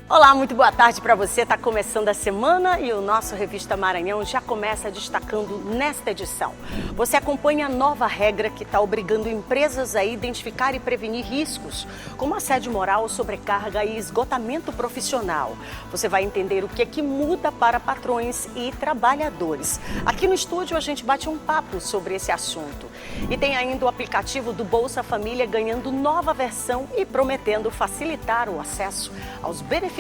Olá, muito boa tarde para você. Está começando a semana e o nosso Revista Maranhão já começa destacando nesta edição. Você acompanha a nova regra que está obrigando empresas a identificar e prevenir riscos, como assédio moral, sobrecarga e esgotamento profissional. Você vai entender o que é que muda para patrões e trabalhadores. Aqui no estúdio a gente bate um papo sobre esse assunto. E tem ainda o aplicativo do Bolsa Família ganhando nova versão e prometendo facilitar o acesso aos beneficiários.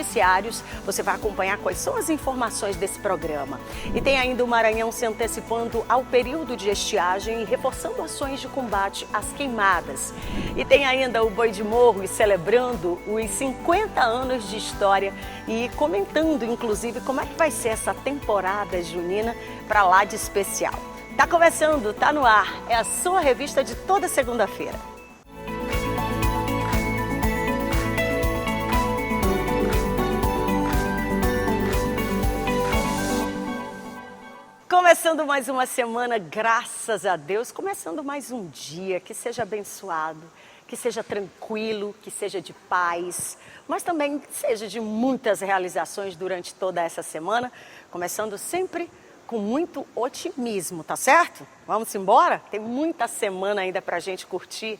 Você vai acompanhar quais são as informações desse programa. E tem ainda o Maranhão se antecipando ao período de estiagem e reforçando ações de combate às queimadas. E tem ainda o Boi de Morro celebrando os 50 anos de história e comentando, inclusive, como é que vai ser essa temporada junina para lá de especial. Tá começando, tá no ar. É a sua revista de toda segunda-feira. Começando mais uma semana, graças a Deus, começando mais um dia, que seja abençoado, que seja tranquilo, que seja de paz, mas também seja de muitas realizações durante toda essa semana, começando sempre com muito otimismo, tá certo? Vamos embora? Tem muita semana ainda pra gente curtir.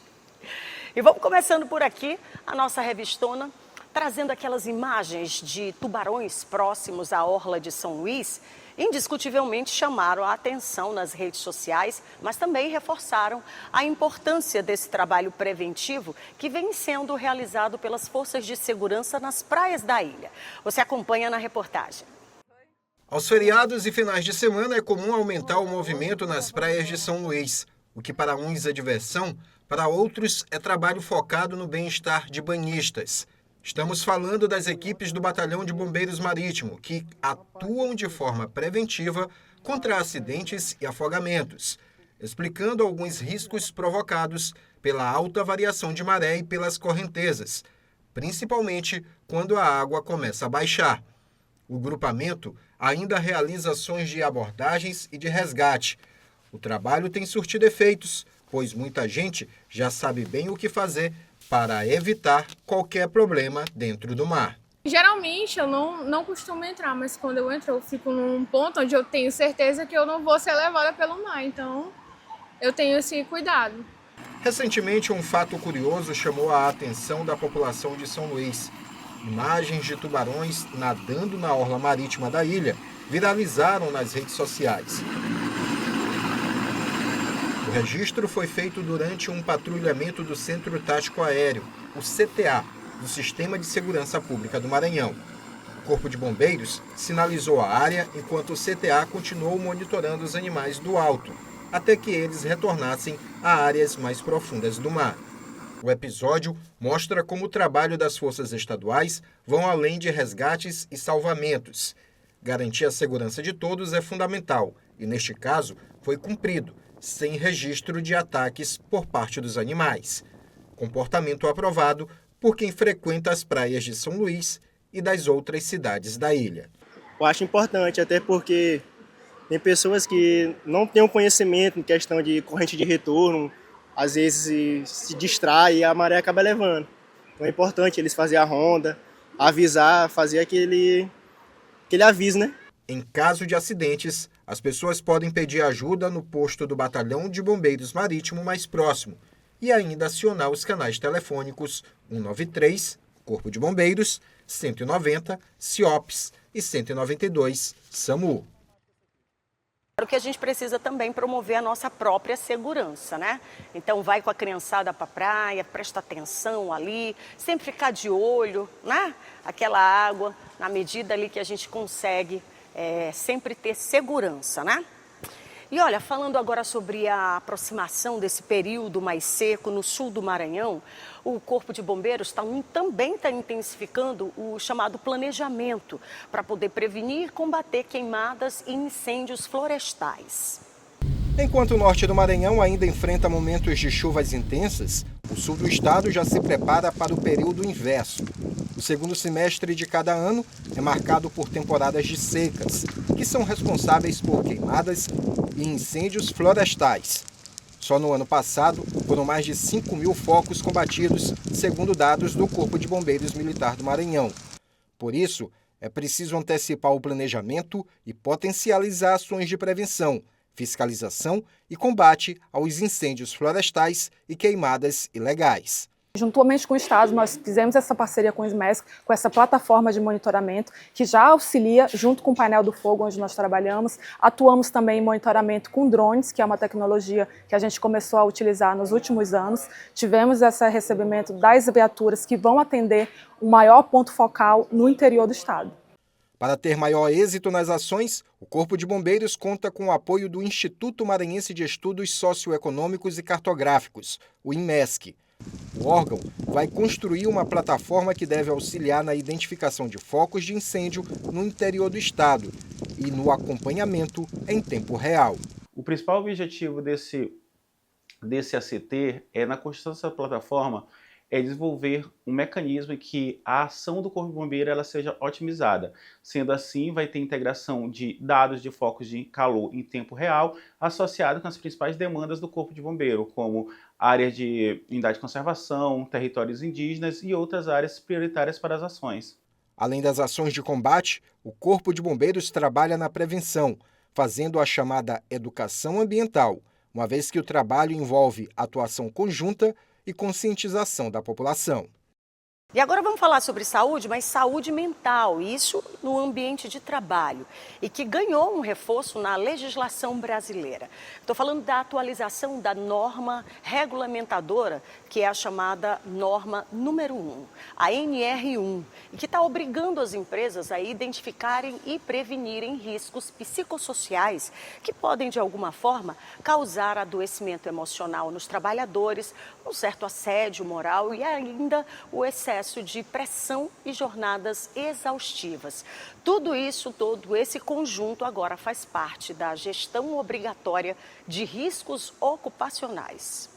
E vamos começando por aqui, a nossa revistona, trazendo aquelas imagens de tubarões próximos à orla de São Luís, indiscutivelmente chamaram a atenção nas redes sociais, mas também reforçaram a importância desse trabalho preventivo que vem sendo realizado pelas forças de segurança nas praias da ilha. Você acompanha na reportagem. Aos feriados e finais de semana é comum aumentar o movimento nas praias de São Luís, o que para uns é diversão, para outros é trabalho focado no bem-estar de banhistas. Estamos falando das equipes do Batalhão de Bombeiros Marítimo, que atuam de forma preventiva contra acidentes e afogamentos, explicando alguns riscos provocados pela alta variação de maré e pelas correntezas, principalmente quando a água começa a baixar. O grupamento ainda realiza ações de abordagens e de resgate. O trabalho tem surtido efeitos, pois muita gente já sabe bem o que fazer para evitar qualquer problema dentro do mar. Geralmente eu não costumo entrar, mas quando eu entro eu fico num ponto onde eu tenho certeza que eu não vou ser levada pelo mar, então eu tenho esse cuidado. Recentemente um fato curioso chamou a atenção da população de São Luís. Imagens de tubarões nadando na orla marítima da ilha viralizaram nas redes sociais. O registro foi feito durante um patrulhamento do Centro Tático Aéreo, o CTA, do Sistema de Segurança Pública do Maranhão. O Corpo de Bombeiros sinalizou a área enquanto o CTA continuou monitorando os animais do alto, até que eles retornassem a áreas mais profundas do mar. O episódio mostra como o trabalho das forças estaduais vão além de resgates e salvamentos. Garantir a segurança de todos é fundamental e, neste caso, foi cumprido, sem registro de ataques por parte dos animais. Comportamento aprovado por quem frequenta as praias de São Luís e das outras cidades da ilha. Eu acho importante, até porque tem pessoas que não têm o conhecimento em questão de corrente de retorno, às vezes se distrai e a maré acaba levando. Então é importante eles fazerem a ronda, avisar, fazer aquele aviso, né? Em caso de acidentes, as pessoas podem pedir ajuda no posto do Batalhão de Bombeiros Marítimo mais próximo e ainda acionar os canais telefônicos 193, Corpo de Bombeiros, 190, CIOPS e 192, SAMU. Claro que a gente precisa também promover a nossa própria segurança, né? Então vai com a criançada para a praia, presta atenção ali, sempre ficar de olho, né? Aquela água, na medida ali que a gente consegue sempre ter segurança, né? E olha, falando agora sobre a aproximação desse período mais seco no sul do Maranhão, o Corpo de Bombeiros também está intensificando o chamado planejamento para poder prevenir e combater queimadas e incêndios florestais. Enquanto o norte do Maranhão ainda enfrenta momentos de chuvas intensas, o sul do estado já se prepara para o período inverso. O segundo semestre de cada ano é marcado por temporadas de secas, que são responsáveis por queimadas e incêndios florestais. Só no ano passado, foram mais de 5.000 focos combatidos, segundo dados do Corpo de Bombeiros Militar do Maranhão. Por isso, é preciso antecipar o planejamento e potencializar ações de prevenção, fiscalização e combate aos incêndios florestais e queimadas ilegais. Juntamente com o Estado, nós fizemos essa parceria com o SMESC, com essa plataforma de monitoramento, que já auxilia, junto com o painel do fogo, onde nós trabalhamos. Atuamos também em monitoramento com drones, que é uma tecnologia que a gente começou a utilizar nos últimos anos. Tivemos esse recebimento das viaturas que vão atender o maior ponto focal no interior do Estado. Para ter maior êxito nas ações, o Corpo de Bombeiros conta com o apoio do Instituto Maranhense de Estudos Socioeconômicos e Cartográficos, o IMESC. O órgão vai construir uma plataforma que deve auxiliar na identificação de focos de incêndio no interior do estado e no acompanhamento em tempo real. O principal objetivo desse ACT na construção dessa plataforma é desenvolver um mecanismo em que a ação do Corpo de Bombeiro ela seja otimizada. Sendo assim, vai ter integração de dados de focos de calor em tempo real associado com as principais demandas do Corpo de Bombeiro, como áreas de unidade de conservação, territórios indígenas e outras áreas prioritárias para as ações. Além das ações de combate, o Corpo de Bombeiros trabalha na prevenção, fazendo a chamada educação ambiental, uma vez que o trabalho envolve atuação conjunta e conscientização da população. E agora vamos falar sobre saúde, mas saúde mental, isso no ambiente de trabalho, e que ganhou um reforço na legislação brasileira. Estou falando da atualização da norma regulamentadora, que é a chamada norma número 1, a NR1, e que está obrigando as empresas a identificarem e prevenirem riscos psicossociais que podem, de alguma forma, causar adoecimento emocional nos trabalhadores, um certo assédio moral e ainda o excesso de pressão e jornadas exaustivas. Tudo isso, todo esse conjunto agora faz parte da gestão obrigatória de riscos ocupacionais.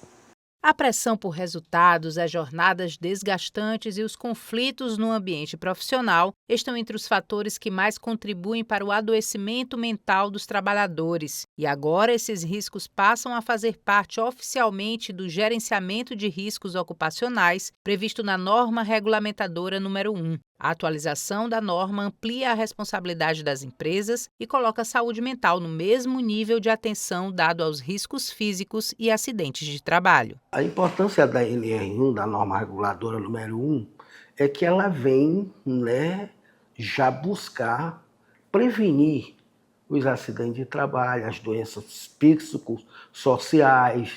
A pressão por resultados, as jornadas desgastantes e os conflitos no ambiente profissional estão entre os fatores que mais contribuem para o adoecimento mental dos trabalhadores. E agora esses riscos passam a fazer parte oficialmente do gerenciamento de riscos ocupacionais previsto na norma regulamentadora número 1. A atualização da norma amplia a responsabilidade das empresas e coloca a saúde mental no mesmo nível de atenção dado aos riscos físicos e acidentes de trabalho. A importância da NR1, da norma reguladora número 1, é que ela vem, já buscar prevenir os acidentes de trabalho, as doenças psicossociais,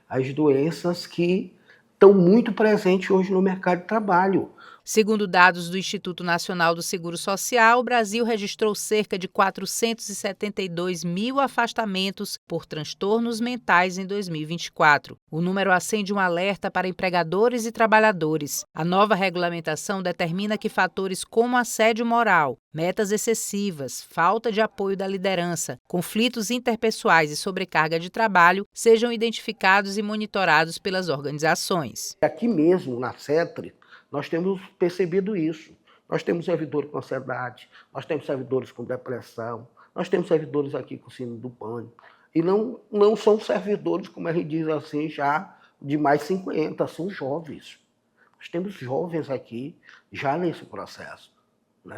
as doenças que estão muito presentes hoje no mercado de trabalho. Segundo dados do Instituto Nacional do Seguro Social, o Brasil registrou cerca de 472 mil afastamentos por transtornos mentais em 2024. O número acende um alerta para empregadores e trabalhadores. A nova regulamentação determina que fatores como assédio moral, metas excessivas, falta de apoio da liderança, conflitos interpessoais e sobrecarga de trabalho sejam identificados e monitorados pelas organizações. Aqui mesmo, na CETRI, nós temos percebido isso. Nós temos servidores com ansiedade, nós temos servidores com depressão, nós temos servidores aqui com síndrome do pânico. E não são servidores, como a gente diz assim, já de mais 50, são jovens. Nós temos jovens aqui já nesse processo.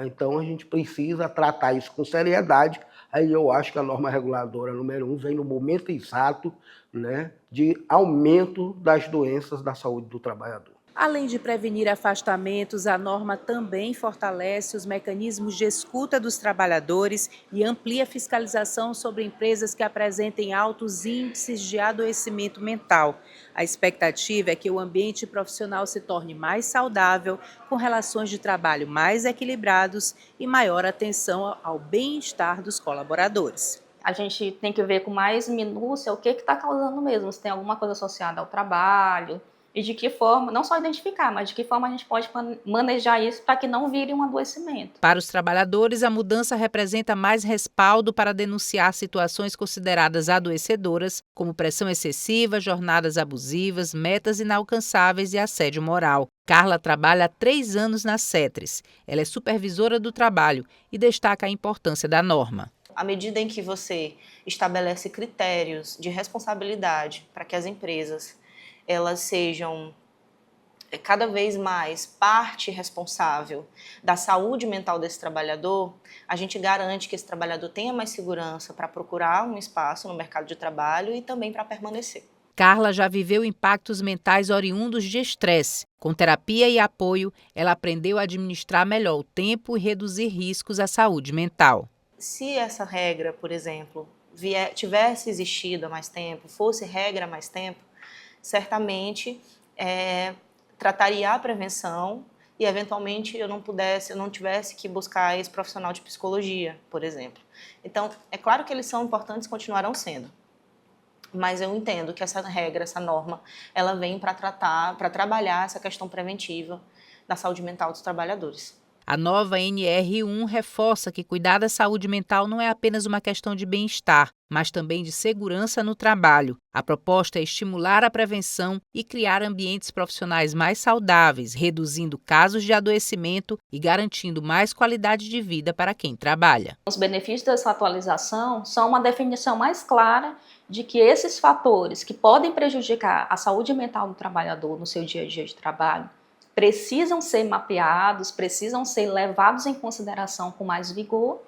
Então a gente precisa tratar isso com seriedade. Aí eu acho que a norma reguladora número 1 vem no momento exato de aumento das doenças da saúde do trabalhador. Além de prevenir afastamentos, a norma também fortalece os mecanismos de escuta dos trabalhadores e amplia a fiscalização sobre empresas que apresentem altos índices de adoecimento mental. A expectativa é que o ambiente profissional se torne mais saudável, com relações de trabalho mais equilibrados e maior atenção ao bem-estar dos colaboradores. A gente tem que ver com mais minúcia o que está causando mesmo, se tem alguma coisa associada ao trabalho, e de que forma, não só identificar, mas de que forma a gente pode manejar isso para que não vire um adoecimento. Para os trabalhadores, a mudança representa mais respaldo para denunciar situações consideradas adoecedoras, como pressão excessiva, jornadas abusivas, metas inalcançáveis e assédio moral. Carla trabalha há 3 anos na CETRIS. Ela é supervisora do trabalho e destaca a importância da norma. À medida em que você estabelece critérios de responsabilidade para que as empresas elas sejam cada vez mais parte responsável da saúde mental desse trabalhador, a gente garante que esse trabalhador tenha mais segurança para procurar um espaço no mercado de trabalho e também para permanecer. Carla já viveu impactos mentais oriundos de estresse. Com terapia e apoio, ela aprendeu a administrar melhor o tempo e reduzir riscos à saúde mental. Se essa regra, por exemplo, tivesse existido há mais tempo, fosse regra há mais tempo, certamente trataria a prevenção e, eventualmente, eu não tivesse que buscar esse profissional de psicologia, por exemplo. Então, é claro que eles são importantes e continuarão sendo. Mas eu entendo que essa regra, essa norma, ela vem para trabalhar essa questão preventiva da saúde mental dos trabalhadores. A nova NR1 reforça que cuidar da saúde mental não é apenas uma questão de bem-estar, mas também de segurança no trabalho. A proposta é estimular a prevenção e criar ambientes profissionais mais saudáveis, reduzindo casos de adoecimento e garantindo mais qualidade de vida para quem trabalha. Os benefícios dessa atualização são uma definição mais clara de que esses fatores que podem prejudicar a saúde mental do trabalhador no seu dia a dia de trabalho precisam ser mapeados, precisam ser levados em consideração com mais vigor,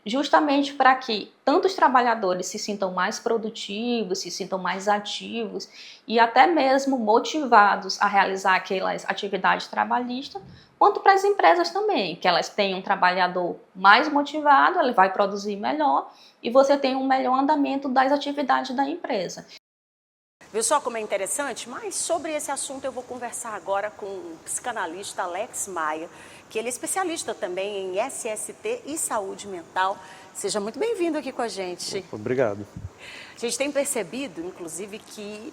justamente para que tanto os trabalhadores se sintam mais produtivos, se sintam mais ativos e até mesmo motivados a realizar aquelas atividades trabalhistas, quanto para as empresas também, que elas tenham um trabalhador mais motivado, ele vai produzir melhor e você tem um melhor andamento das atividades da empresa. Viu só como é interessante? Mas sobre esse assunto eu vou conversar agora com o psicanalista Alex Maia, que ele é especialista também em SST e saúde mental. Seja muito bem-vindo aqui com a gente. Obrigado. A gente tem percebido, inclusive, que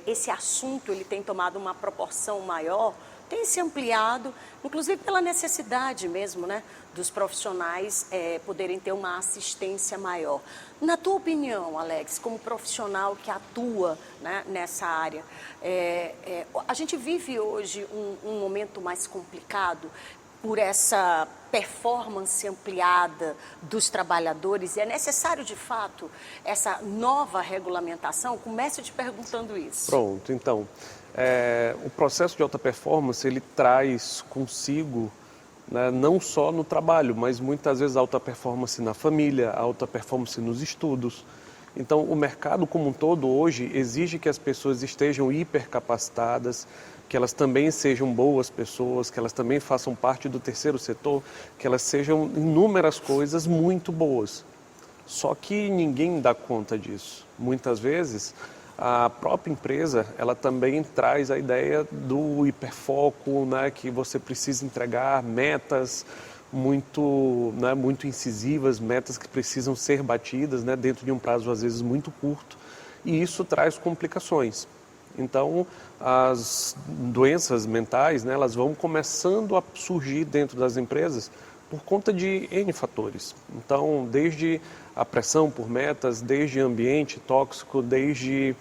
esse assunto ele tem tomado uma proporção maior, tem se ampliado, inclusive pela necessidade mesmo, né, dos profissionais poderem ter uma assistência maior. Na tua opinião, Alex, como profissional que atua, né, nessa área, a gente vive hoje um momento mais complicado por essa performance ampliada dos trabalhadores e é necessário, de fato, essa nova regulamentação? Comece te perguntando isso. Pronto, então, o processo de alta performance, ele traz consigo, né, não só no trabalho, mas muitas vezes alta performance na família, alta performance nos estudos. Então, o mercado como um todo hoje exige que as pessoas estejam hipercapacitadas, que elas também sejam boas pessoas, que elas também façam parte do terceiro setor, que elas sejam inúmeras coisas muito boas. Só que ninguém dá conta disso. Muitas vezes, a própria empresa, ela também traz a ideia do hiperfoco, né, que você precisa entregar metas muito incisivas, metas que precisam ser batidas, né, dentro de um prazo às vezes muito curto, e isso traz complicações. Então, as doenças mentais, né, elas vão começando a surgir dentro das empresas por conta de N fatores. Então, desde a pressão por metas, desde ambiente tóxico, desde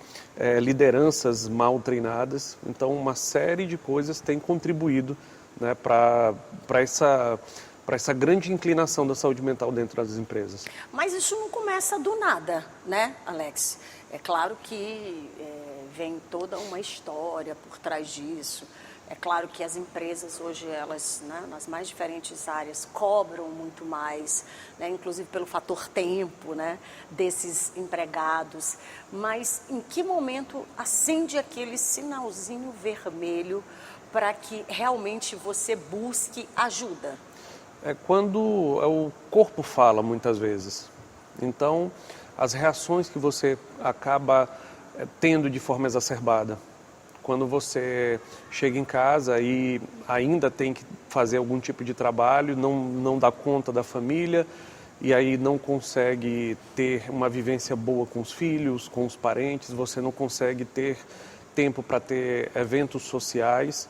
lideranças mal treinadas. Então, uma série de coisas tem contribuído, né, para essa grande inclinação da saúde mental dentro das empresas. Mas isso não começa do nada, né, Alex? É claro que vem toda uma história por trás disso. É claro que as empresas hoje, elas, né, nas mais diferentes áreas, cobram muito mais, né, inclusive pelo fator tempo, né, desses empregados. Mas em que momento acende aquele sinalzinho vermelho para que realmente você busque ajuda? É quando o corpo fala, muitas vezes. Então, as reações que você acaba tendo de forma exacerbada. Quando você chega em casa e ainda tem que fazer algum tipo de trabalho, não dá conta da família e aí não consegue ter uma vivência boa com os filhos, com os parentes, você não consegue ter tempo para ter eventos sociais,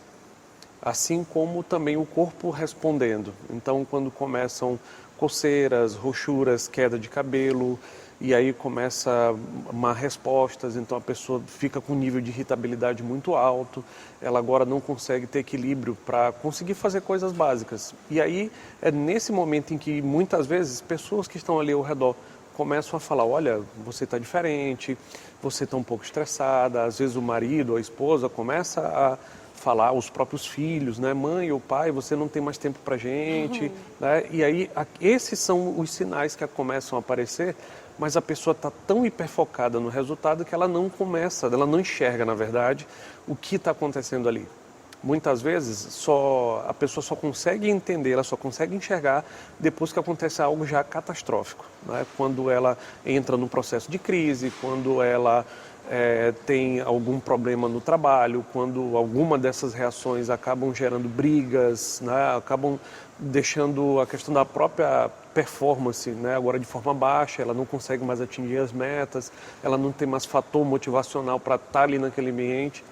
assim como também o corpo respondendo. Então, quando começam coceiras, roxuras, queda de cabelo, e aí começa má respostas, então a pessoa fica com um nível de irritabilidade muito alto, ela agora não consegue ter equilíbrio para conseguir fazer coisas básicas. E aí é nesse momento em que muitas vezes pessoas que estão ali ao redor começam a falar, olha, você está diferente, você está um pouco estressada, às vezes o marido ou a esposa começa a falar aos próprios filhos, né? Mãe ou pai, você não tem mais tempo para gente, né? E aí esses são os sinais que começam a aparecer, mas a pessoa está tão hiperfocada no resultado que ela não enxerga, na verdade, o que está acontecendo ali. Muitas vezes a pessoa só consegue entender, ela só consegue enxergar depois que acontece algo já catastrófico, né? Quando ela entra num processo de crise, quando ela tem algum problema no trabalho, quando alguma dessas reações acabam gerando brigas, né? Acabam deixando a questão da própria performance, né? Agora de forma baixa, ela não consegue mais atingir as metas, ela não tem mais fator motivacional para estar ali naquele ambiente.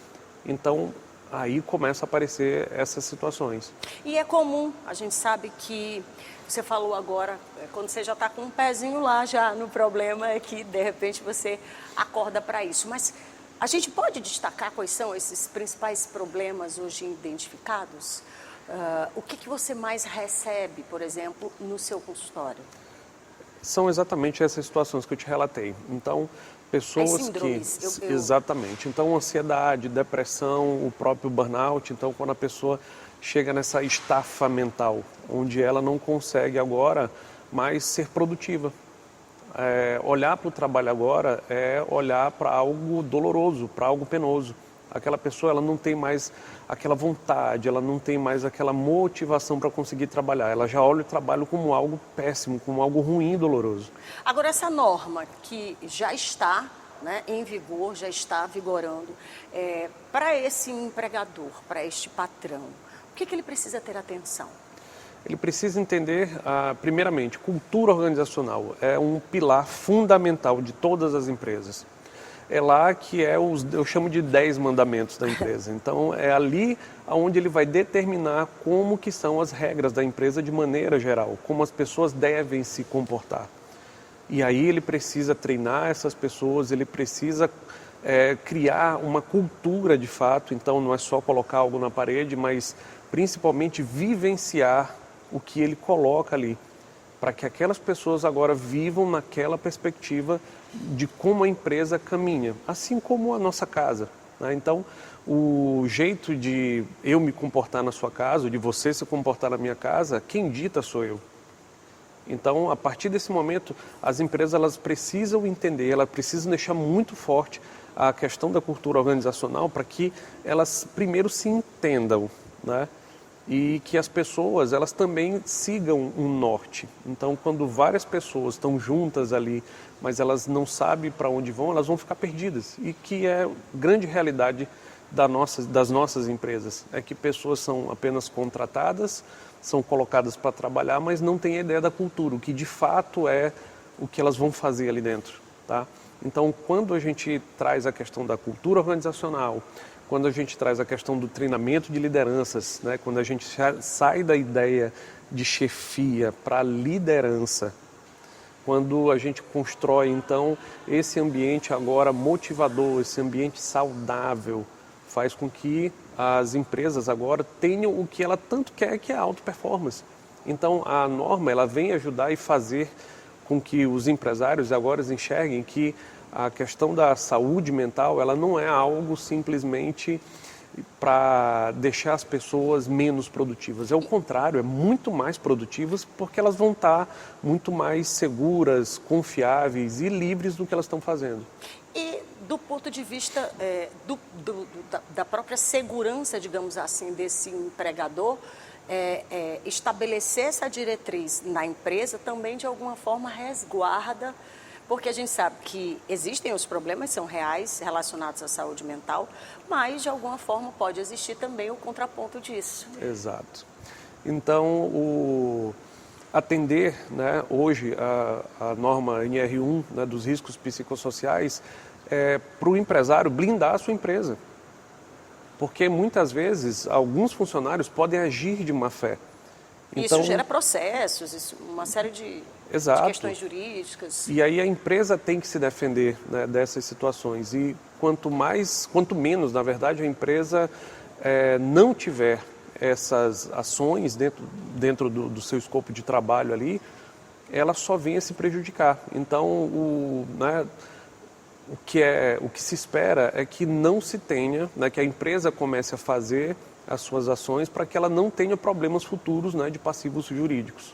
Então, aí começa a aparecer essas situações. E é comum, a gente sabe que, você falou agora, quando você já está com um pezinho lá já no problema, é que de repente você acorda para isso. Mas a gente pode destacar quais são esses principais problemas hoje identificados? O que você mais recebe, por exemplo, no seu consultório? São exatamente essas situações que eu te relatei. Então, pessoas síndromes, Exatamente. Então, ansiedade, depressão, o próprio burnout. Então, quando a pessoa chega nessa estafa mental, onde ela não consegue agora mais ser produtiva. Olhar para o trabalho agora é olhar para algo doloroso, para algo penoso. Aquela pessoa, ela não tem mais aquela vontade, ela não tem mais aquela motivação para conseguir trabalhar. Ela já olha o trabalho como algo péssimo, como algo ruim e doloroso. Agora, essa norma que já está, né, em vigor, já está vigorando, para esse empregador, para este patrão, o que ele precisa ter atenção? Ele precisa entender, primeiramente, cultura organizacional é um pilar fundamental de todas as empresas. É lá que eu chamo de 10 mandamentos da empresa. Então, é ali onde ele vai determinar como que são as regras da empresa de maneira geral, como as pessoas devem se comportar. E aí ele precisa treinar essas pessoas, ele precisa criar uma cultura de fato. Então, não é só colocar algo na parede, mas principalmente vivenciar o que ele coloca ali, para que aquelas pessoas agora vivam naquela perspectiva de como a empresa caminha, assim como a nossa casa, né? Então, o jeito de eu me comportar na sua casa, de você se comportar na minha casa, quem dita sou eu. Então, a partir desse momento, as empresas elas precisam entender, elas precisam deixar muito forte a questão da cultura organizacional para que elas primeiro se entendam, né? E que as pessoas elas também sigam um norte. Então, quando várias pessoas estão juntas ali, mas elas não sabem para onde vão, elas vão ficar perdidas. E que é grande realidade das nossas empresas, é que pessoas são apenas contratadas, são colocadas para trabalhar, mas não têm ideia da cultura, o que de fato é o que elas vão fazer ali dentro, tá? Então, quando a gente traz a questão da cultura organizacional, quando a gente traz a questão do treinamento de lideranças, né? Quando a gente sai da ideia de chefia para liderança, quando a gente constrói, então, esse ambiente agora motivador, esse ambiente saudável, faz com que as empresas agora tenham o que ela tanto quer, que é a alta performance. Então, a norma ela vem ajudar e fazer com que os empresários agora enxerguem que a questão da saúde mental ela não é algo simplesmente para deixar as pessoas menos produtivas. É o contrário, é muito mais produtivas porque elas vão estar muito mais seguras, confiáveis e livres do que elas estão fazendo. E do ponto de vista da própria segurança, digamos assim, desse empregador, estabelecer essa diretriz na empresa também de alguma forma resguarda, porque a gente sabe que existem os problemas, são reais, relacionados à saúde mental, mas de alguma forma pode existir também o contraponto disso. Exato. Então, atender, né, hoje a norma NR1, né, dos riscos psicossociais, para o empresário blindar a sua empresa. Porque muitas vezes alguns funcionários podem agir de má fé. Então, isso gera processos, uma série de questões jurídicas. E aí a empresa tem que se defender, né, dessas situações. E quanto menos, na verdade, a empresa não tiver essas ações dentro do seu escopo de trabalho ali, ela só vem a se prejudicar. Então, o que se espera é que não se tenha, né, que a empresa comece a fazer as suas ações para que ela não tenha problemas futuros, né, de passivos jurídicos.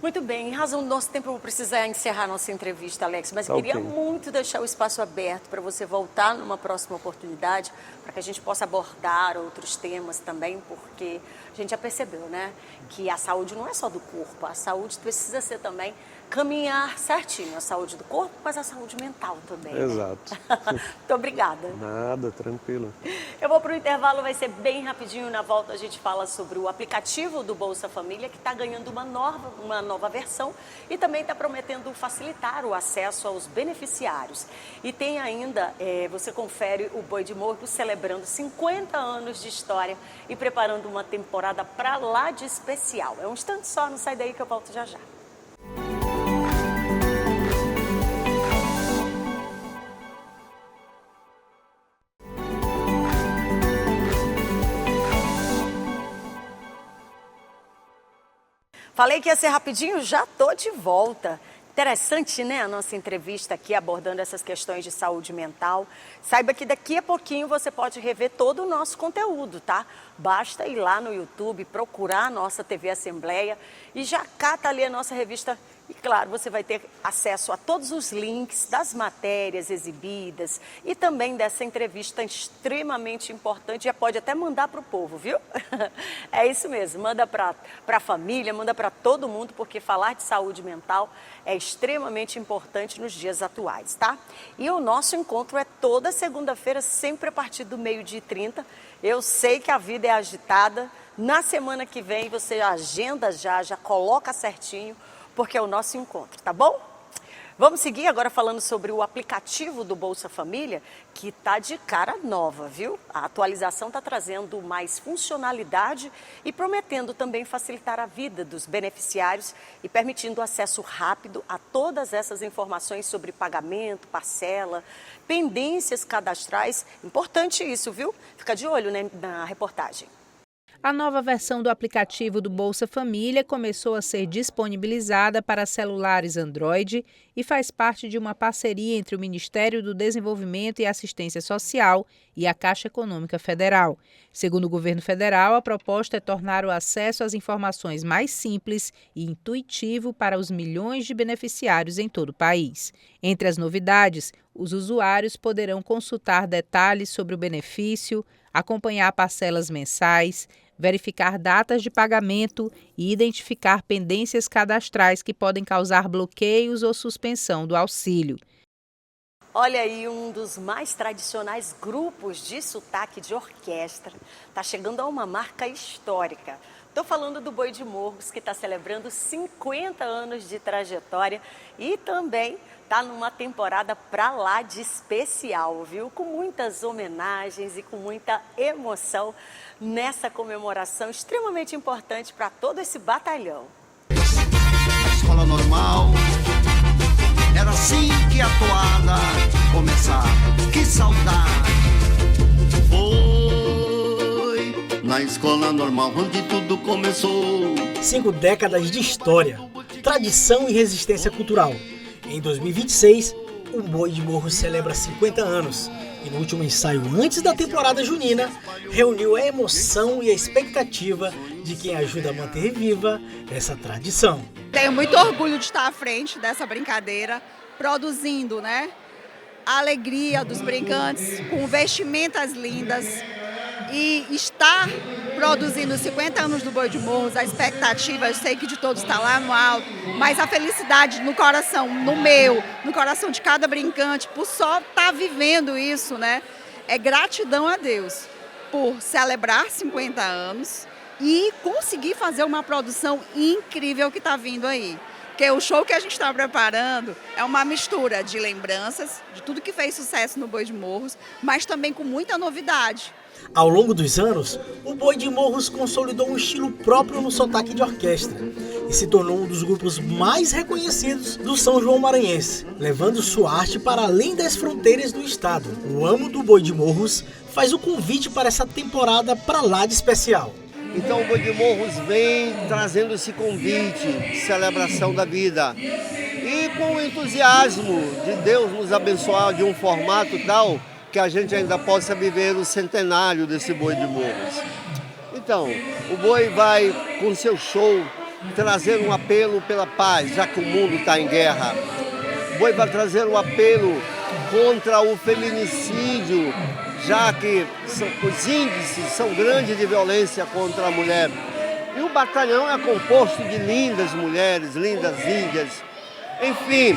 Muito bem, em razão do nosso tempo, eu vou precisar encerrar nossa entrevista, Alex, mas eu queria muito deixar o espaço aberto para você voltar numa próxima oportunidade, para que a gente possa abordar outros temas também, porque a gente já percebeu, né, que a saúde não é só do corpo, a saúde precisa ser também caminhar certinho, a saúde do corpo, mas a saúde mental também. Exato. Né? Muito obrigada. Nada, tranquilo. Eu vou para o intervalo, vai ser bem rapidinho. Na volta a gente fala sobre o aplicativo do Bolsa Família, que está ganhando uma nova versão e também está prometendo facilitar o acesso aos beneficiários. E tem ainda, você confere o Boi de Morro celebrando 50 anos de história e preparando uma temporada para lá de especial. É um instante só, não sai daí que eu volto já já. Falei que ia ser rapidinho, já tô de volta. Interessante, né, a nossa entrevista aqui abordando essas questões de saúde mental. Saiba que daqui a pouquinho você pode rever todo o nosso conteúdo, tá? Basta ir lá no YouTube, procurar a nossa TV Assembleia e já cata ali a nossa revista. E claro, você vai ter acesso a todos os links das matérias exibidas e também dessa entrevista extremamente importante. Já pode até mandar para o povo, viu? É isso mesmo, manda para a família, manda para todo mundo, porque falar de saúde mental é extremamente importante nos dias atuais, tá? E o nosso encontro é toda segunda-feira, sempre a partir do 12h30. Eu sei que a vida é agitada. Na semana que vem você agenda já coloca certinho, porque é o nosso encontro, tá bom? Vamos seguir agora falando sobre o aplicativo do Bolsa Família, que está de cara nova, viu? A atualização está trazendo mais funcionalidade e prometendo também facilitar a vida dos beneficiários e permitindo acesso rápido a todas essas informações sobre pagamento, parcela, pendências cadastrais. Importante isso, viu? Fica de olho, né, na reportagem. A nova versão do aplicativo do Bolsa Família começou a ser disponibilizada para celulares Android e faz parte de uma parceria entre o Ministério do Desenvolvimento e Assistência Social e a Caixa Econômica Federal. Segundo o governo federal, a proposta é tornar o acesso às informações mais simples e intuitivo para os milhões de beneficiários em todo o país. Entre as novidades, os usuários poderão consultar detalhes sobre o benefício, acompanhar parcelas mensais, verificar datas de pagamento e identificar pendências cadastrais que podem causar bloqueios ou suspensão do auxílio. Olha aí, um dos mais tradicionais grupos de sotaque de orquestra está chegando a uma marca histórica. Estou falando do Boi de Morros, que está celebrando 50 anos de trajetória e também está numa temporada pra lá de especial, viu? Com muitas homenagens e com muita emoção nessa comemoração extremamente importante para todo esse batalhão. A escola normal, era assim que a toada começava. Que saudade! Foi na escola normal onde tudo começou. 5 décadas de história, tradição e resistência cultural. Em 2026, o Boi de Morros celebra 50 anos e no último ensaio antes da temporada junina, reuniu a emoção e a expectativa de quem ajuda a manter viva essa tradição. Tenho muito orgulho de estar à frente dessa brincadeira, produzindo, né, a alegria dos brincantes com vestimentas lindas e estar produzindo 50 anos do Boi de Morros, a expectativa, eu sei que de todos está lá no alto, mas a felicidade no coração, no coração de cada brincante, por só estar vivendo isso, né? É gratidão a Deus por celebrar 50 anos e conseguir fazer uma produção incrível que está vindo aí. Porque o show que a gente está preparando é uma mistura de lembranças, de tudo que fez sucesso no Boi de Morros, mas também com muita novidade. Ao longo dos anos, o Boi de Morros consolidou um estilo próprio no sotaque de orquestra e se tornou um dos grupos mais reconhecidos do São João maranhense, levando sua arte para além das fronteiras do estado. O Amo do Boi de Morros faz o convite para essa temporada pra lá de especial. Então o Boi de Morros vem trazendo esse convite de celebração da vida. E com o entusiasmo de Deus nos abençoar de um formato tal que a gente ainda possa viver o centenário desse Boi de Morros. Então, o Boi vai, com seu show, trazer um apelo pela paz, já que o mundo está em guerra. O Boi vai trazer um apelo contra o feminicídio, já que os índices são grandes de violência contra a mulher. E o batalhão é composto de lindas mulheres, lindas índias. Enfim,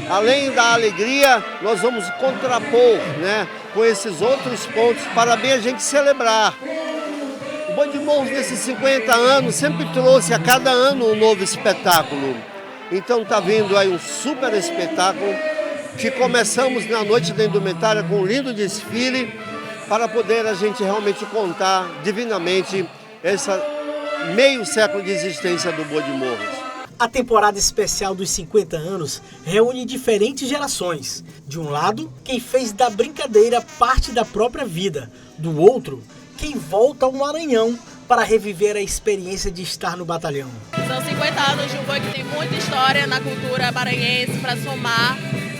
além da alegria, nós vamos contrapor, né, com esses outros pontos para bem a gente celebrar. O Boi de Morros, nesses 50 anos, sempre trouxe a cada ano um novo espetáculo. Então está vindo aí um super espetáculo que começamos na noite da indumentária com um lindo desfile para poder a gente realmente contar divinamente essa meio século de existência do Boi de Morros. A temporada especial dos 50 anos reúne diferentes gerações. De um lado, quem fez da brincadeira parte da própria vida. Do outro, quem volta ao Maranhão para reviver a experiência de estar no batalhão. São 50 anos de um boi que tem muita história na cultura maranhense para somar.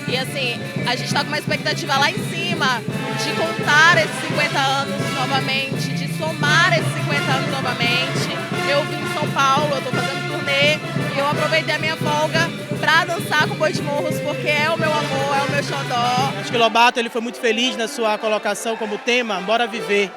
E assim, a gente está com uma expectativa lá em cima de contar esses 50 anos novamente, de somar esses 50 anos novamente. Eu vim em São Paulo, eu estou fazendo turnê e eu aproveitei a minha folga para dançar com o Boi de Morros, porque é o meu amor, é o meu xodó. Acho que o Lobato ele foi muito feliz na sua colocação como tema, Bora Viver.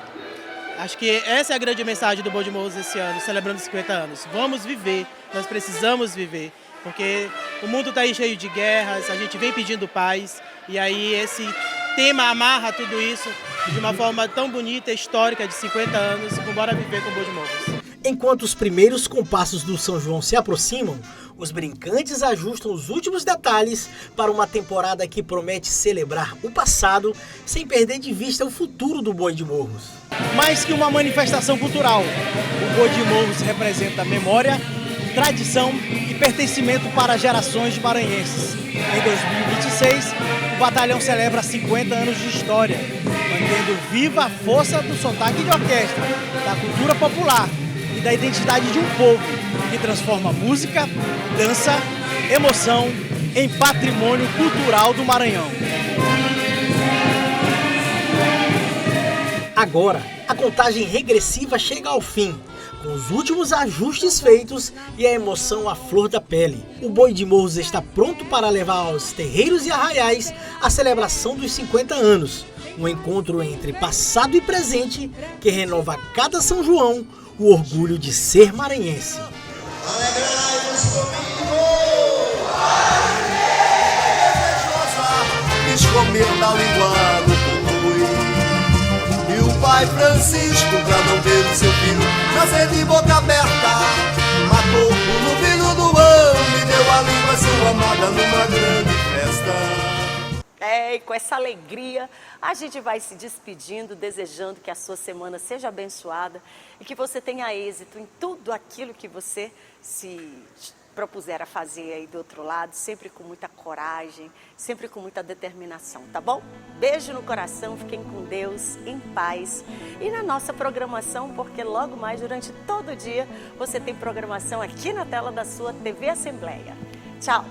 Acho que essa é a grande mensagem do Boi de Morros esse ano, celebrando 50 anos. Vamos viver, nós precisamos viver, porque o mundo está aí cheio de guerras, a gente vem pedindo paz, e aí esse tema amarra tudo isso de uma forma tão bonita, histórica, de 50 anos, com Bora Viver com o Boi de Morros. Enquanto os primeiros compassos do São João se aproximam, os brincantes ajustam os últimos detalhes para uma temporada que promete celebrar o passado sem perder de vista o futuro do Boi de Morros. Mais que uma manifestação cultural, o Boi de Morros representa memória, tradição e pertencimento para gerações de maranhenses. Em 2026, o batalhão celebra 50 anos de história, mantendo viva a força do sotaque de orquestra, da cultura popular e da identidade de um povo que transforma música, dança, emoção em patrimônio cultural do Maranhão. Agora, a contagem regressiva chega ao fim, com os últimos ajustes feitos e a emoção à flor da pele. O Boi de Morros está pronto para levar aos terreiros e arraiais a celebração dos 50 anos, um encontro entre passado e presente que renova a cada São João o orgulho de ser maranhense. Alegrai-vos comigo, escomendo a língua do boi. E o pai Francisco, pra não ver o seu filho nascer de boca aberta, matou o novilho do ano e deu a língua à sua amada numa grande festa. E com essa alegria, a gente vai se despedindo, desejando que a sua semana seja abençoada e que você tenha êxito em tudo aquilo que você se propuser a fazer aí do outro lado, sempre com muita coragem, sempre com muita determinação, tá bom? Beijo no coração, fiquem com Deus, em paz. E na nossa programação, porque logo mais, durante todo o dia, você tem programação aqui na tela da sua TV Assembleia. Tchau!